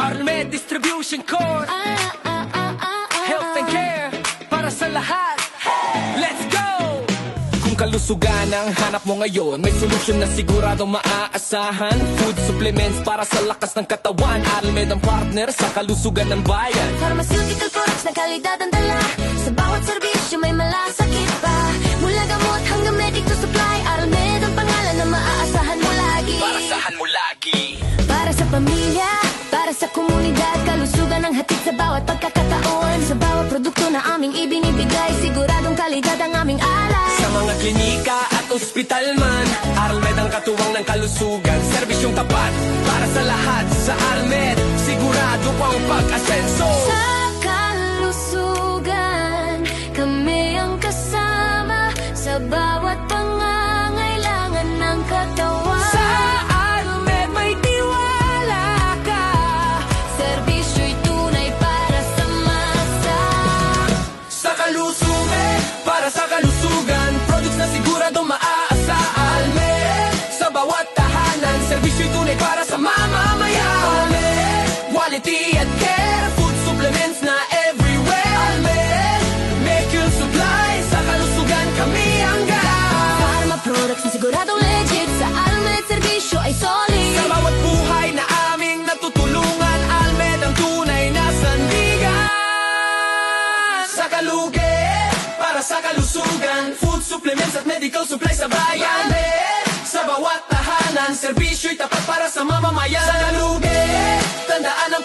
Armed Distribution Corp. Health and care para sa lahat. Let's go! Kung kalusugan ang hanap mo ngayon, may solusyon na siguradong maaasahan. Food supplements para sa lakas ng katawan. Armed ang partner sa kalusugan ng bayan. Pharmaceutical products na kalidad ang dala. Sa bawat serbisyo may malasakit pa. Mula gamot hanggang medical supply, Armed ang pangalan na maaasahan mo lagi. Parasahan mo lagi. Para sa pamilya, para sa komunidad, kalusugan ang hatid sa bawat pagkakataon. Sa bawat produkto na aming ibinibigay, siguradong kalidad ang aming alay. Sa mga klinika at ospital man, Armed ang katuwang ng kalusugan. Serbisyong tapat para sa lahat. Sa Armed, sigurado pang pag-asenso. Sa kalusugan, kami ang kasama sa bawat pangangailangan ng katawan. Sa Armed may tiwala ka. Serbisyo'y tunay para sa masa. Sa kalusugan, para sa kalusugan, products na siguradong maaasa. Armed, sa bawat tahanan, servisyo'y tunay para sa mamamayan. Armed, quality at care, food supplements na everywhere. Armed, medical supply, sa kalusugan kami hanggang. Pharma products na siguradong legit, sa Armed serbisyo ay solid. Sa bawat buhay na aming natutulungan, Armed ang tunay na sandigan. Sa kalugi, para sa kalusugan, food supplements at medical supplies sa bayan. Armed, sa bawat tahanan, serbisyo'y tapat para sa mamamayan. Sa kalugi, tandaan ang